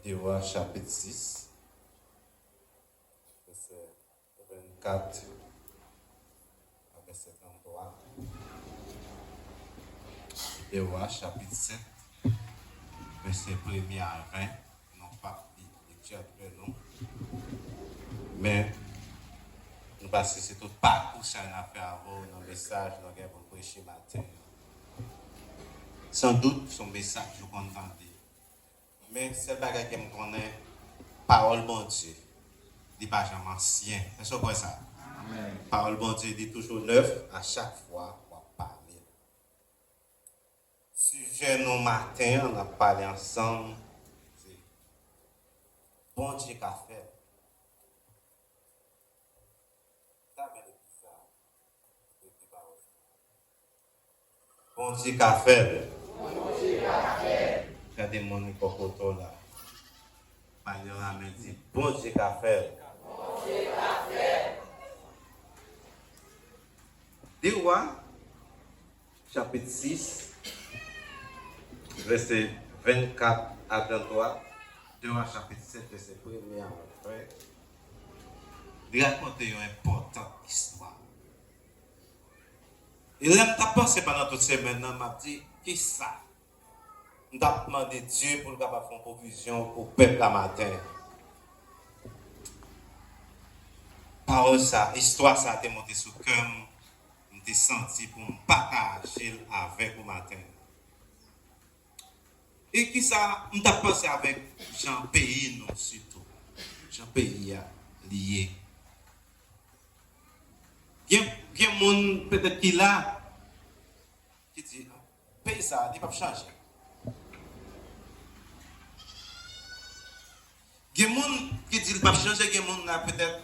Théoa chapitre 6, verset 24 à verset 33. Théoa chapitre 7, verset 1er à 20. Non pas lecture très long. Mais parce que c'est tout parcours ça a fait avant dans le message pour prêcher matin. Sans doute son message je entendez. Mais c'est pas que me connaît parole bon Dieu. Il pas jamais ancien. C'est quoi ça? Amen. Parole bon Dieu dit toujours neuf à chaque fois qu'on parle. Sujet nos matin, on a parlé ensemble. C'est bon Dieu qu'a fait. Bon Dieu qu'a fait. Regardez mon cocoto là. Pagnon me dit, bon Dieu qu'a fait. Théoa, chapitre 6, verset 24 à 33. Théoa, chapitre 7, verset 1er à 20. Il raconte une importante histoire. Et là, je pensé pendant toutes ces semaines, je m'a dit, qui ça? Je vais demander Dieu pour faire une provision pour le peuple la matin. Parole ça, histoire ça a été montée sous le cœur, je senti pour me partager avec vous matin. Et qui ça, je pensé avec Jean Pays, non, surtout. Jean Pays lié. Il y a des gens peut-être qui là, qui dit, pays ça, il ne peut pas changer. Il y a des gens qui disent qu'il ne peut pas changer, il y a des gens peut-être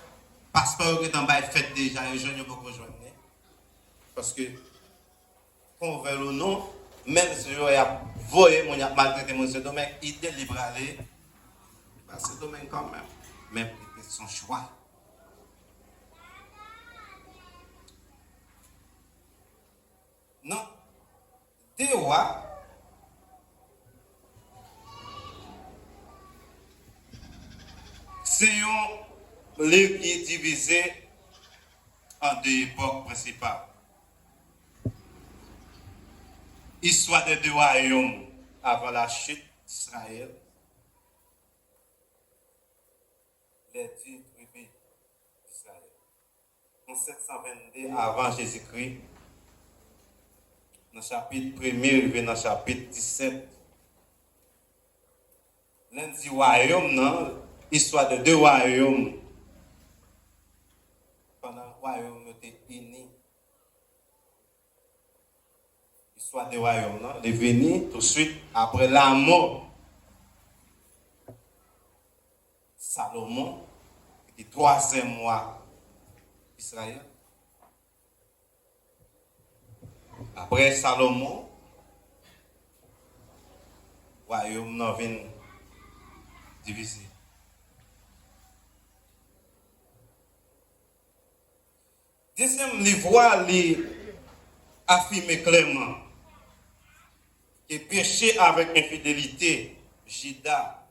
passeport qui est en bas fait déjà, et je ne peux pas rejoindre. Parce que, qu'on veut ou non, même si je a volé, mon a maltraité mon ce domaine, il délivre aller, ce domaine quand même. Même c'est son choix. Non. Théoa, c'est un livre qui est divisé en deux époques principales. Histoire des deux royaumes avant la chute d'Israël. Les 10 tribus d'Israël. En 722 avant Jésus-Christ, dans le chapitre 1er, dans le chapitre 17, lundi royaume, non, histoire de deux royaumes. Pendant le royaume était unis. Histoire des royaumes, non, les venus tout de suite après la mort. Salomon, qui troisième roi Israël. Après Salomon, le royaume n'a vient divisé. Deuxième livre, il affirme clairement que péché avec infidélité, Juda,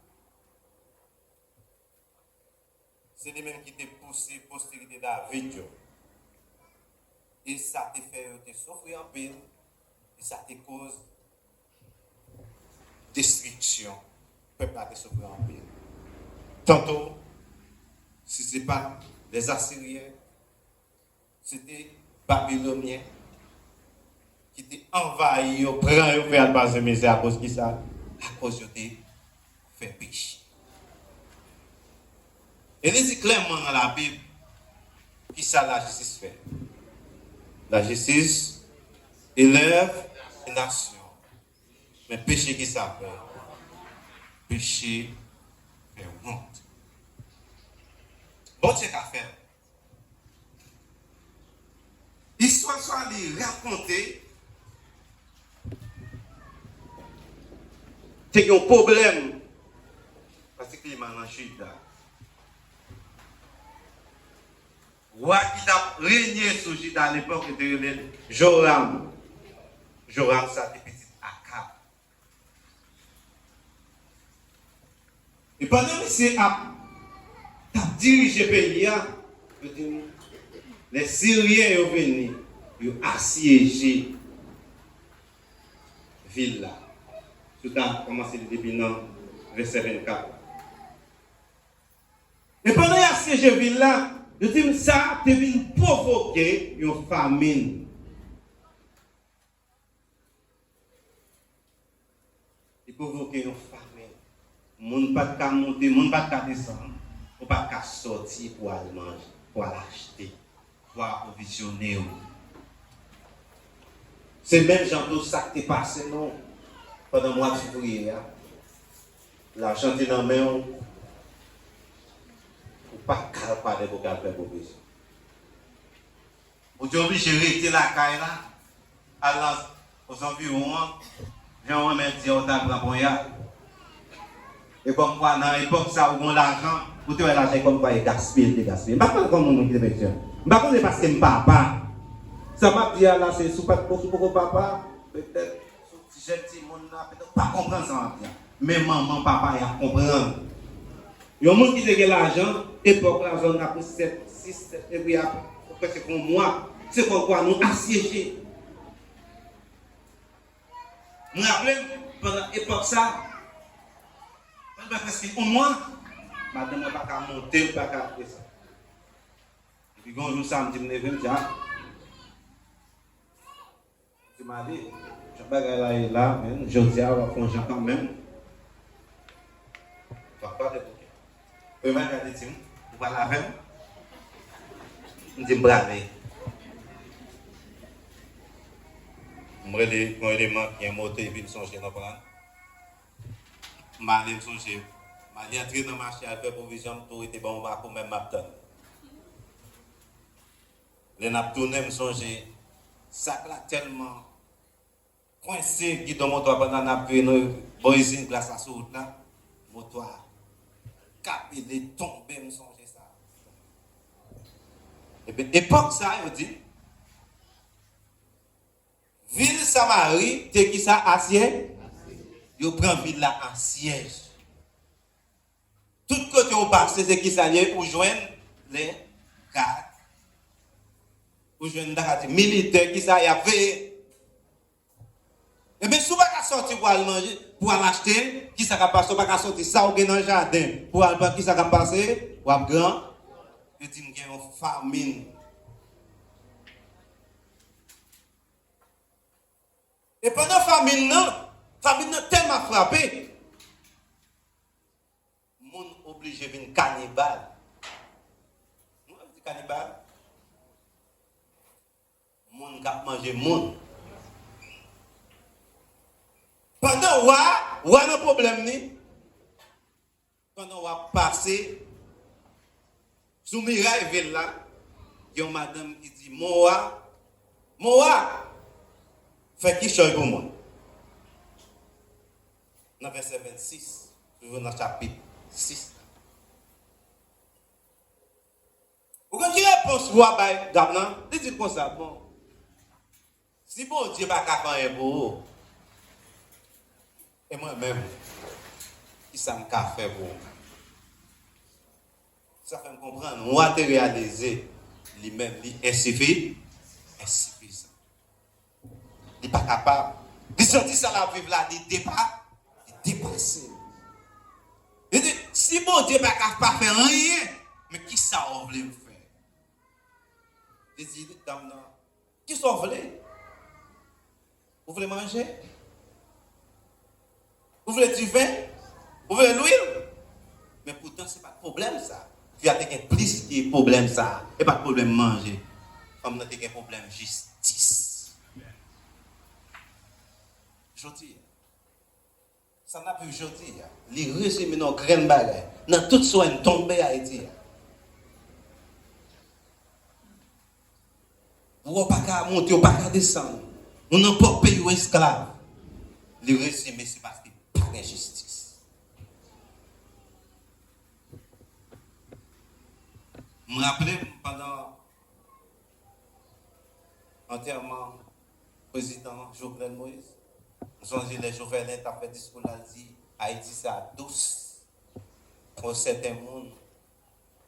c'est les mêmes qui te poussé postérité David. Et ça te fait te souffrir en pile, et ça te cause destruction. Le peuple a te souffrir en pile. Tantôt, si ce n'est pas les Assyriens, c'était Babyloniens qui étaient envahis, au prend au faire base de misère à cause de ça, à cause de fait péché. Et il dit clairement dans la Bible, qui ça la justice fait. La justice élève une nation. Mais péché qui ça fait? Péché fait honte. Bon Dieu qu'a fait. L'histoire soit racontée. C'est un problème. Parce qu'il y a un Juda. Roi qui a régné sur Juda à l'époque de Joram. Joram, ça, c'est petit Akab. Et pendant que c'est à diriger le pays, les Syriens sont venus, ils ont assiégé la ville là. Tout a commencé depuis le verset 24. Et pendant qu'ils ont assiégé la ville là, je dis ça, c'est venu provoquer une famine. Il provoquer une famine. Moun pas de monter, moun pas de descendre, ou pas de sortir pour aller manger, pour aller acheter, pour approvisionner. C'est même genre tout ça qui est passé non pendant le mois de février. L'argent est dans la main, ou pas capable de faire provision. Vous êtes obligé de rester la caille là, aux environs, j'en vais dire au table pour ya. Et comme quoi, dans l'époque, ça, où on l'argent, vous avez l'argent comme quoi, il gaspille. Je ne sais pas comment on dit, je ne sais pas parce que mon papa. Ça m'a dit là, c'est sous pas pour papa, peut-être, si j'ai dit, peut-être pas comprendre ça. Mais maman, papa, il a compris. Il y a un monde qui a l'argent, époque, l'argent a pris 7, 6, 7, et puis après, c'est pour moi, c'est pour quoi nous assiéger. Je me rappelle, pendant l'époque, ça, parce que pour moi, madame, je ne peux pas monter, je ne peux pas faire ça. Et puis, quand je jour samedi, je me lève, je me dis, je m'as dit, je vais là, je dis, on va faire quand même. Je ne vais pas te bouquer. Je vais regarder, vous va laver. Je dis, braver. Je me dis, quand il est mort, il y a un moteur, il vient songer dans le plan. Je vais songer. Je vais entrer dans le marché à faire provision, tout était bon, on va pour même m'attendre. Les naptournés me songer. Ça là tellement coincé qui dans mon toit pendant la pluie, nous voisins glace à sous là, mon toit capé de tomber me songer ça. Et puis époque ça il dit ville Samarie, t'es qui ça assiège, il prend ville là en siège. Tout côté au passé c'est qui ça lié pour joindre les gardes. Pour joindre des militaires qui ça y a fait. Et bien, si vous ne pouvez pas sortir pour aller manger, pour aller acheter, qui ça va passer, vous ne pouvez pas sortir ça ou dans le jardin, pour aller qui ça va passer, ou à grand, je dis qu'il y a une famine. Et pendant la famine a tellement frappé, le monde est obligé de venir cannibale. Nous avons dit cannibale. Le monde qui a mangé le monde. Pendant on a un problème, pendant on va passer sous Miraille Ville là, il y a une madame qui dit Moa, fais qui chose pour moi. Dans le verset 26, toujours dans le chapitre 6. Vous avez une réponse, Gabnan, dites comme ça, bon. Si bon Dieu n'a pas fait un beau. Et moi-même, qui ça me fait pour ça fait me comprendre. Moi, te réaliser, lui-même, il est insuffisant. Il n'est pas capable. Il sentit ça la vivre là, il dépasse. Il dit, si bon Dieu n'a pas faire rien, mais qui ça on voulait me faire? Il dit, dame, qui ça on voulait? Vous voulez manger? Vous voulez du vin? Vous voulez l'huile? Mais pourtant, ce n'est pas de problème ça. Il y a plus de problème ça. Et pas de problème manger. Comme nous avons un problème justice. Je dis, ça n'a plus aujourd'hui. Les résumer nos graines bagailles. Dans toute soin tombé à Haïti. Vous n'avez pas monter, vous n'avez pas descendre. Vous n'avez pas payé esclave. Les résumer, c'est parce qu'il n'y a pas de justice. Je me rappelle pendant l'enterrement président Jovenel Moïse, je les Jovenel a fait discours là, dit Haïti c'est douce. pour certains mondes,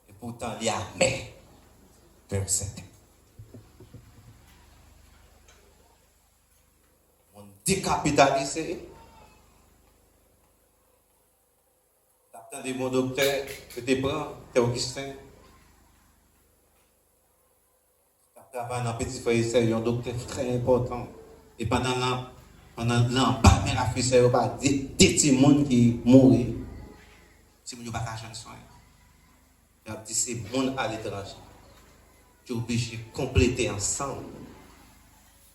et pourtant il y a mais pour certains. On décapitalisé. T'attendais mon docteur, que tu prends, t'es Augustin. T'as travaillé dans petit frère, c'est un docteur très important. Et pendant l'an, pas mais la fille, c'est pas des petits monde qui mourent. Si vous n'avez pas de soin. Il a dit c'est monde à l'étranger. Tu es obligé de compléter ensemble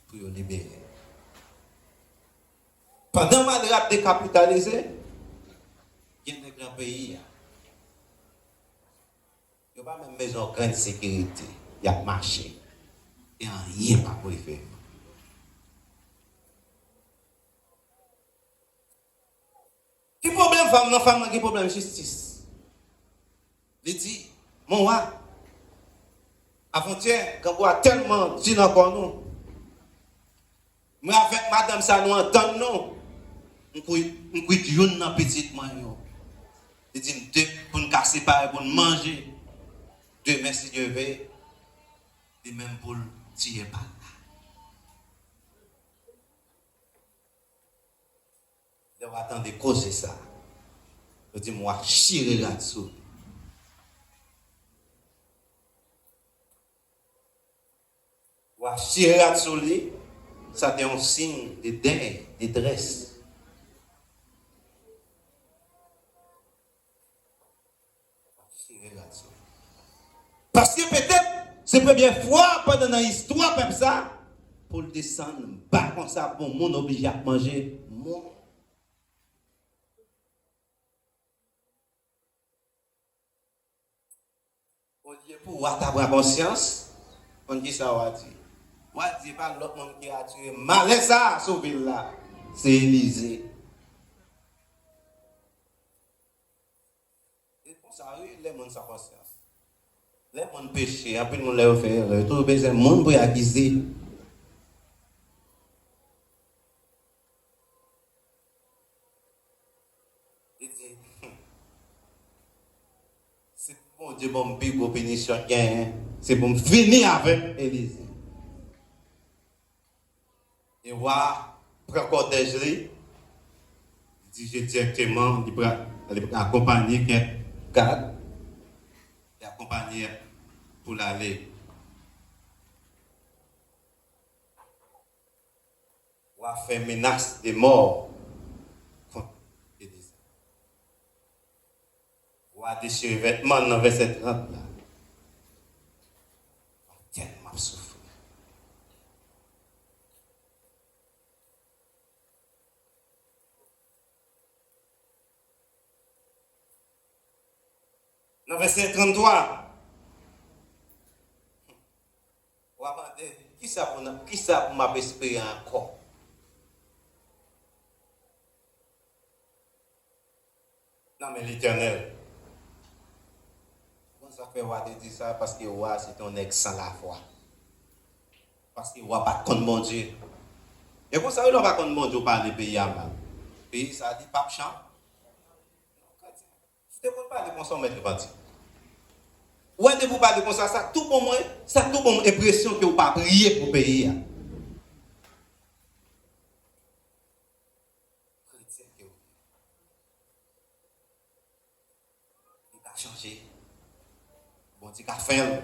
pour les libérer. Pendant que je suis décapitalisé, il y a des grands pays. Il n'y a pas même maison de grande sécurité. Il y a marché. Il n'y a rien pas pour y faire. Quel problème femme non femme quel problème justice? Il dit mon roi avant-hier quand on a tellement dit encore nous. Mais avec madame ça nous entend non. On couille une dans petite main yo. Il dit pour nous casser par pour nous manger. Demain si Dieu veut et même pour tirer par là. Je vais attendre de causer ça. Je dis, moi, chirer là-dessous. Moi, chirer là-dessous, ça c'est un signe de deuil, de détresse. Chirer là-dessous. Parce que peut-être, c'est la première fois pendant l'histoire comme ça, pour le descendre, pas comme ça, pour mon obligé à manger, mon. Pour avoir conscience, on dit ça, on dit. Moi, je dis pas l'autre monde qui a tué. Malais ça, sauver là. C'est Élysée. Et pour ça, oui, les gens sans conscience. Les gens péché, après le monde les fait. Tout le monde pour y acquiser. Il dit, c'est bon Dieu, bon bigo pénition, c'est pour me finir avec Élysée. Et voilà, prend cortège, il dit directement, il va accompagner quelqu'un, il accompagner pour l'aller. On va faire menace de mort contre Élysée. On va déchirer vêtements dans verset 30 là. Tellement souffert. Dans verset 33, on va demander qui ça pour m'espérer encore? Non, mais l'Éternel. Comment ça fait Roi de dire ça? Parce que Roi, c'est un ex sans la foi. Parce que Roi pas contre mon Dieu. Et pour ça, il n'a pas contre mon Dieu par les pays à mal. Pays, ça dit pas champ. Si tu ne pas de consommer le parti. Ouais, de vous parler comme ça tout pour moi, ça tout pour impression que vous pas prier pour payer. Chrétien que vous. Il a changé. Bon, il a fait.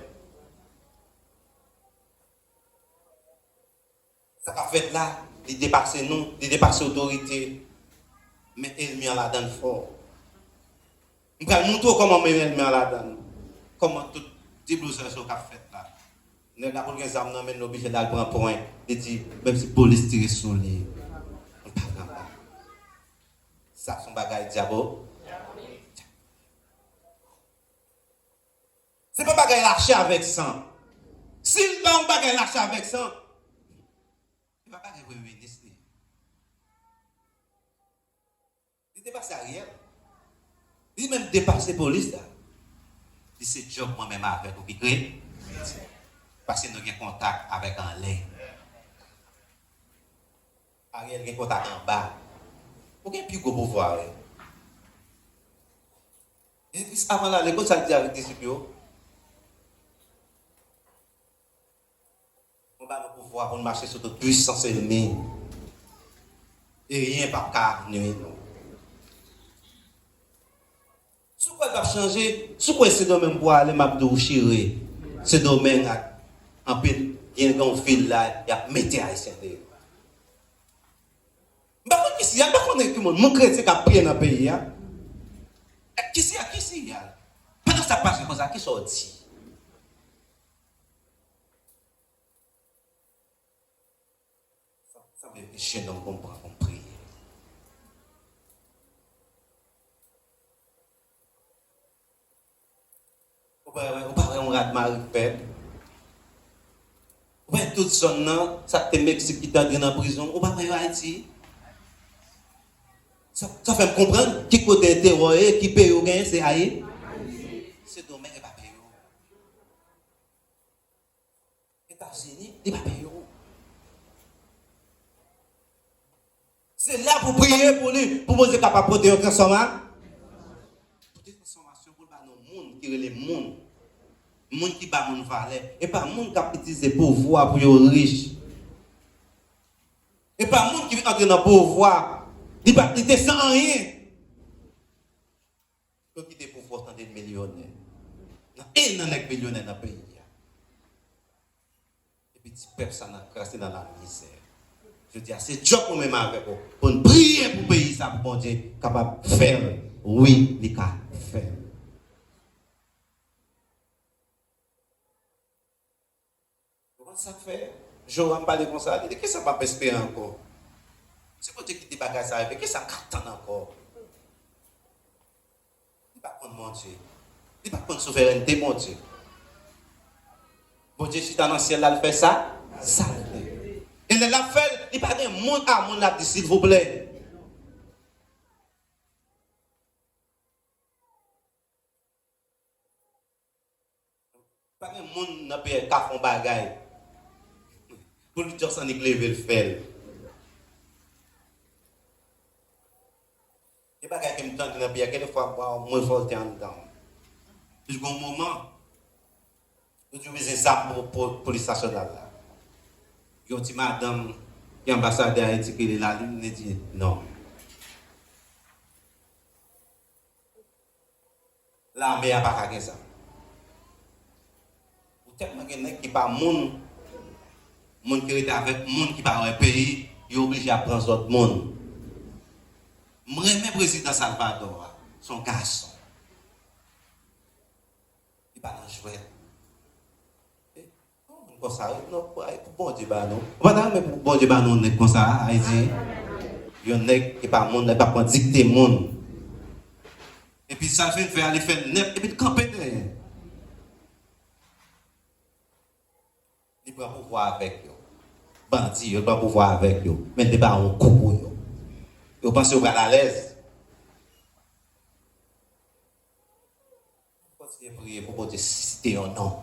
Ça a fait là, il dépasse nous, il dépasse l'autorité. Mais il met la donne fort. Je vais montrer comment il met la donne. Comment tout déblousser ce qu'a fait là. Nous avons pris des armes, nous obligés d'aller prendre point. Il dit, même si la police tire sur lui, on ne peut pas. Ça, son bagage diabo. Ce n'est pas bagage lâché avec sang. S'il va un bagage lâché avec sang, il ne va pas être ministre. Il dépasse Ariel. Il même dépasse la police là. C'est job moi-même avec vous qui crée. Parce que nous avons contact avec un lait. Ariel a contact en bas. Pour qu'il y ait plus gros pouvoir. Avant là, l'école, ça dit avec les disciples, on va nous pouvoir pour marcher sur toute puissance ennemie. Et rien pas qu'à nuire. Si quoi va changer, si quoi ce domaine pour aller m'abdou chirer, ce domaine en pile, il y a un fil là, il y a métier haïtien. Bah qui c'est, pas qu'on est tout le monde, mon chrétien qui a prié dans le pays. Qui c'est, pendant que ça passe comme ça, qui sorti? Ça veut dire que chez nous, on comprend, on prie. On rate Marie-Père. Ouais, toute son nom, ça te Mexique qui t'a dans la prison, on va pas Haïti. Ça fait me comprendre qui côté terror qui paye au gain, c'est Haïti. C'est domaine qui va payer. États-Unis, il va payer. C'est là pour prier pour lui, pour vous être capable de porter un transformation. Pour une transformation pour le monde qui est le monde. Le monde qui bat mon valeur. Et pas le monde qui a utilisé le pouvoir pour être riche. Et pas le monde qui entre dans le pouvoir. Il va quitter sans rien. Il faut quitter le pouvoir tant d'être millionnaire. Il y a un millionnaire dans le pays. Et puis, personne n'a crassé dans la misère. Je dis, c'est job pour même avec vous. Pour nous prier pour le pays, ça pour bon Dieu, capable de faire. Oui, il peut faire. Comment ça fait? Je vais parler comme ça. Qu'est-ce que ça va espérer encore? C'est pour Dieu qui dit bagages ça arrive. Qu'est-ce que ça attend encore? Il ne va pas prendre mon Dieu. Il ne va pas prendre souveraineté, mon Dieu. Bon Dieu, si tu es dans le ciel, là, il fait ça, ça le fait. Et l'a fait, il n'y a pas de monde à monde là, s'il vous plaît. Pas de monde dans le pays qui font bagaille. Pour lui dire ça, il lever le fer. Il n'y a pas de qui me tente dans le pays, quelquefois, moi, je volte en dedans. Jusqu'au moment où je faisais ça pour la police nationale là. Il y a une madame qui est ambassadeur d'Haïti qui est là, il me dit non. L'armée n'a pas fait ça. Ou tellement qu'il y a qui pas monde qui est avec monde qui pas au pays, il est obligé à prendre d'autres monde. Moi, même président Salvador, son garçon, il pas dans jouet. Comme ça, non, bon Dieu, bah non. On va dire, mais bon Dieu, bah non, on est comme ça, Haïti. Il y a un nègre qui pas monde, pas dicter monde. Et puis ça fait faire aller faire net, et puis camper derrière. Il prend pouvoir avec eux. Bandit, il prend pouvoir avec eux. Mais il pas un coup pour eux. Vous pensez qu'on va à l'aise? Continuez à prier pour Dieu susciter un nom.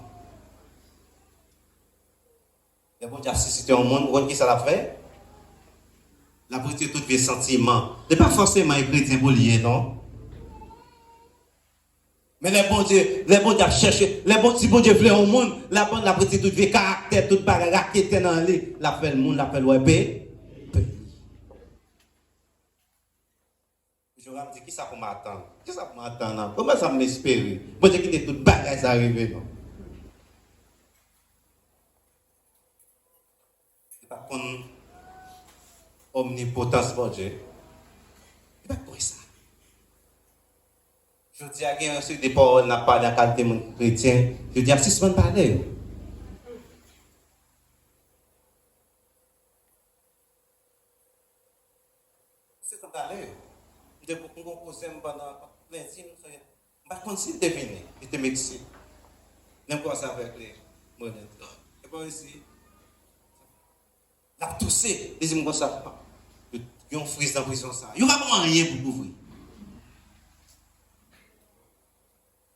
Et bon Dieu susciter un monde, vous voyez qui ça l'a fait? La vérité, tout les sentiments. Ce n'est pas forcément les chrétiens pour lier, non? Mais les bons Dieu cherché, les bons Dieu voulaient au monde, la vérité, tout les caractères, tout les raquettes dans les, la fait le monde, la fait le web. Je me dis, qui ça pour m'attendre? Qui ça pour m'attendre? Comment ça m'espérer? Moi, j'ai quitté toute bagage arrivé, non? C'est pas qu'on omnipotence, mon Dieu. C'est pas pour ça. Je dis à quelqu'un sur des paroles, n'a pas la qualité de chrétien. Je dis à 6 mois de parler. C'est comme d'aller. Je vais composer pendant plein de temps. Je vais continuer de deviner. Je te m'excite. N'importe quoi avec les monettes. Et pas ici. La toussée. Dis-moi comme ça. Il y a un frise dans la prison. Il n'y a pas rien pour couvrir.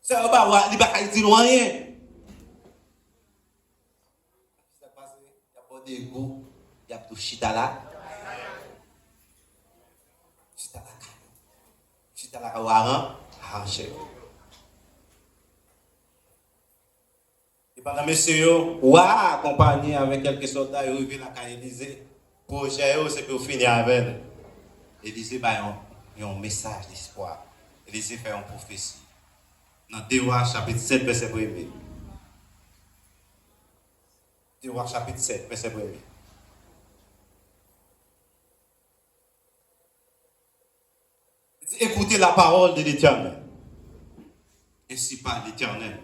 Ça va pas, il va pas dire rien. Ça passe, il y a pas de goût, il y a tout chitala. Chitala, waran, arraché. Pendant monsieur, ou accompagné avec quelques soldats, ils arrivent à la Élysée. Projet, c'est pour finir avec elle. Élysée, il y a un message d'espoir. Élysée fait une prophétie. Dans 2 Rois, chapitre 7, verset 1er. 2 Rois, chapitre 7, verset 1er. Écoutez la parole de l'Éternel. Ainsi parle l'Éternel.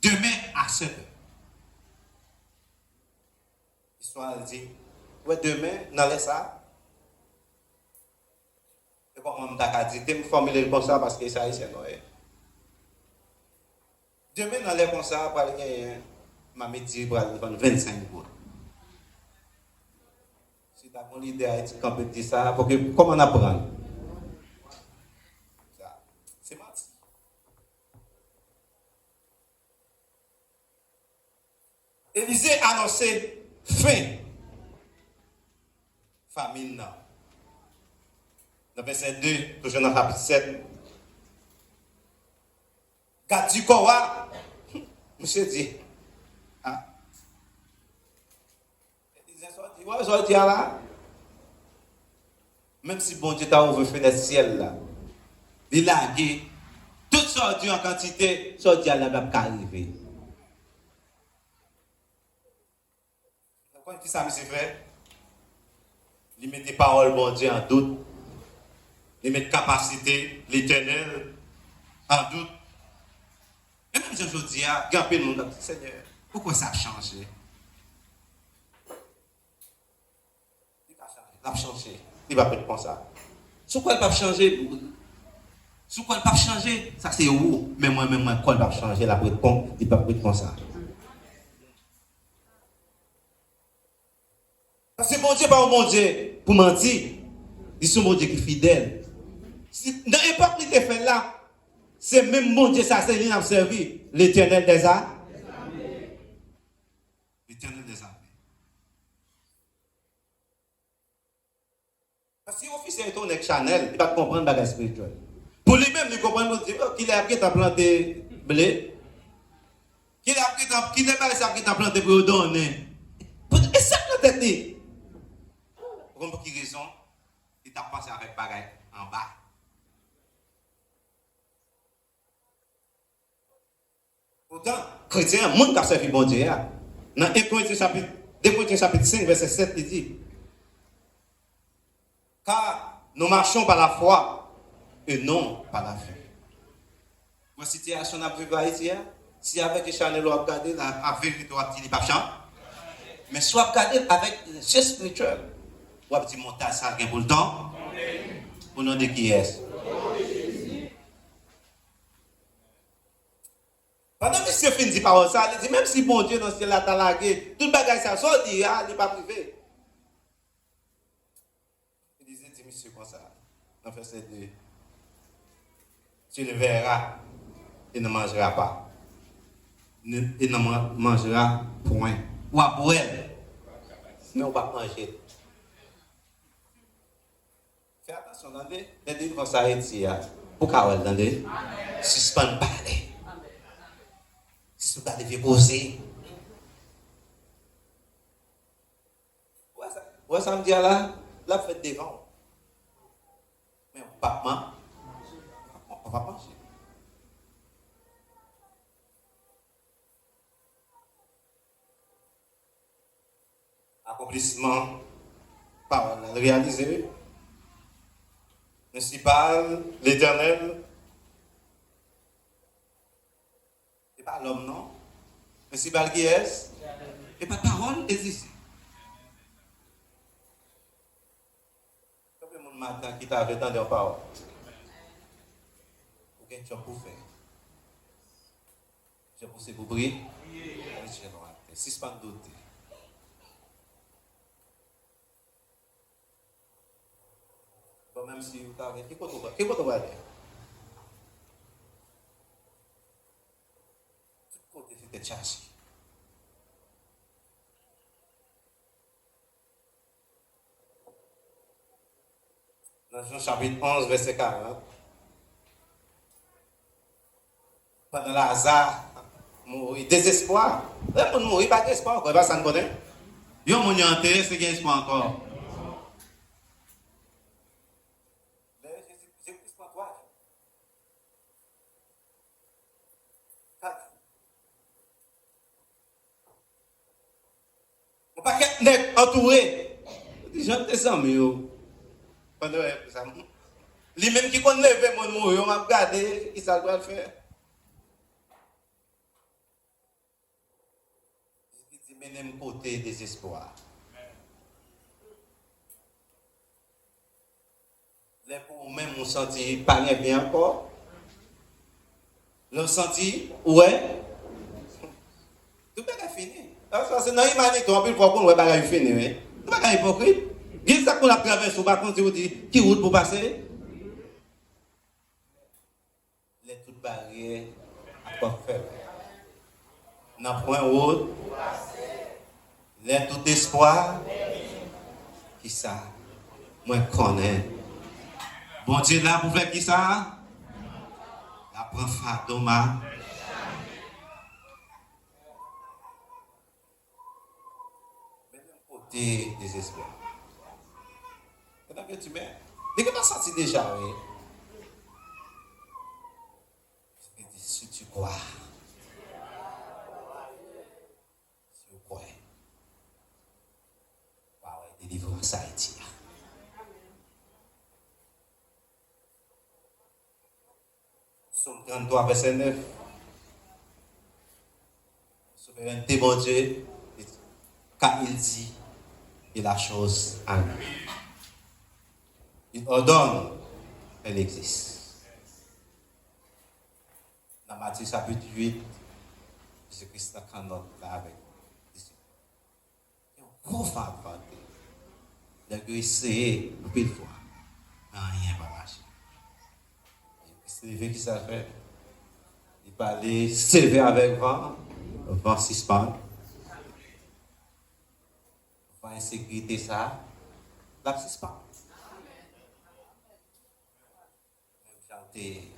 Demain à 7 heures. L'histoire dit, ouais, demain, dans les ça. Et bon, on m'a dit, je me formuler comme ça parce que ça, c'est noé. Demain, dans les comme ça, par exemple, ma métier pour aller prendre 25 jours. Si tu as mon idée à être campé de ça, pour que, comment on apprend? C'est parti. Élisée a annoncé fin famine. Dans verset 2, toujours dans le chapitre 7. Gadi Kowa, monsieur dit, ah, Élisée sorti, ouais, sorti là. Même si bon Dieu t'a ouvert fenêtre ciel là, il a dit, tout sorti en quantité, sorti à la même arriver. Quand ça, monsieur frère, il met des paroles, bon Dieu, en doute. Il met capacité, l'éternel, en doute. Et même si je dis, il y a un peu de monde, Seigneur, pourquoi ça a changé? Il va changer. Il va pas penser ça. Sur quoi il va changer? Sur quoi il va changer? Ça c'est où? Mais moi, quoi il va changer? La réponse, il va pas penser ça. Parce que mon Dieu, pas mon Dieu pour mentir. Il est mon Dieu qui est fidèle. Dans l'époque qui était fait là, c'est même mon Dieu, ça c'est lui qui a servi. L'éternel des armées. L'éternel des armées. Parce que l'officier est un Chanel, il va comprendre le bagage spirituel. Pour lui-même, il comprend qu'il a appris à planter blé. Qu'il a appris à planter pour donner. Et ça, peut-être. Pour quelle raison? Il t'a passé avec bagage en bas. Pourtant, chrétien, le monde qui a servi bon Dieu. Dans 2 Corinthiens chapitre 5, verset 7, il dit, car nous marchons par la foi et non par la vue. Votre situation a vécu ici, si avec les Chanel, vous regardez la vérité, vous avez dit, pas chant. Mais soit regardez avec le spirituel. Vous avez dit, montage, ça a pour le temps. Au nom de qui est-ce? Pendant que monsieur finit par ça, il dit, même si bon Dieu dans ce ciel là t'a lagué, tout le bagage ça sort, il n'est pas privé. Il disait, dit monsieur comme ça, dans verset 2, tu le verras, il ne mangera pas. Il ne mangera point. Ou à boire, mais on va manger. Fais attention, attendez, les deux vont s'arrêter. Pour qu'elle attendez, suspend parler. Si vous allez poser. Ouais, ça me dit là, la fête devant. Mais on va manger. Accomplissement, parole réalisée. Principal, l'Éternel. Et pas l'homme, non? Principal qui est? Et pas parole existe. Comme le monde matin qui t'avait entendu en parole. Ok, tu as pour faire. Tu as poussé pour prier. Suspend douter. Bon, même si vous avez. Qu'est-ce que vous va dire? Tout côté, c'était chargé. Dans Jean chapitre 11, verset 40. Pendant Lazare Mourir, désespoir. Le monde mourir, pas d'espoir encore, pas ça ne connaît. Yo, mon yon enterré, c'est qu'il y a espoir encore. On pas qu'être nèg entouré. Les gens te sont mieux. Pendant ça. Lui-même qui connaît lever mon mourir, on m'a regardé, qui ça doit le faire. Il dit, mais même côté désespoir. Les pour même on senti pas bien encore. Le senti, ouais. Tout est fini. Parce que dans l'humanité, on peut voir qu'on ne va pas finir. Tout est hypocrite. Qu'est-ce qu'on a traversé, on va continuer à dire qui route pour passer? Les toutes barrières à quoi faire. Dans point route, les tout espoir, qui ça? Moi, je connais. Bon Dieu là pour faire qui ça? La prend Fatoma. Côté désespoir. Pendant que tu mets. Dès que tu as senti déjà, oui. Si tu crois. Si tu crois. Waouh, délivrance Haïti. Somme 33, verset 9. Souveraineté, mon Dieu, quand il dit, et la chose en lui. Il ordonne, elle existe. Dans Matthieu chapitre 8, Jésus-Christ a là avec les disciples. Il y a un gros fardeau. Il a essayé une belle fois. Rien ne va marcher. Jésus-Christ, qui ça fait? Il parlait, s'élever avec le vent suspend. Insécurité ça, la suspend. Chanter,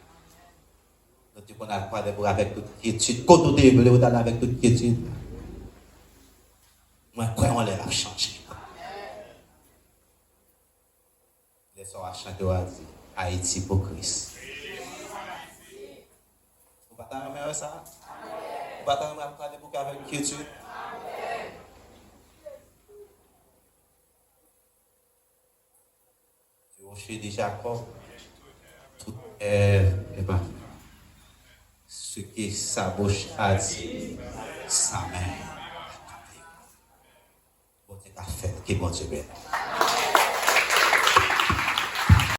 nous qu'on a pas de avec toute quiétude, quand on est on a avec toute quiétude. Moi, quoi on l'a changé. Les soirs à chanter, on dit Haïti pour Christ. Vous ne pouvez pas remettre ça? Vous ne pouvez pas remettre avec quiétude? Rocher de Jacob, tout est pas. Ce qui sa bouche a dit, sa main a capté. Bon Dieu a fait, que bon Dieu.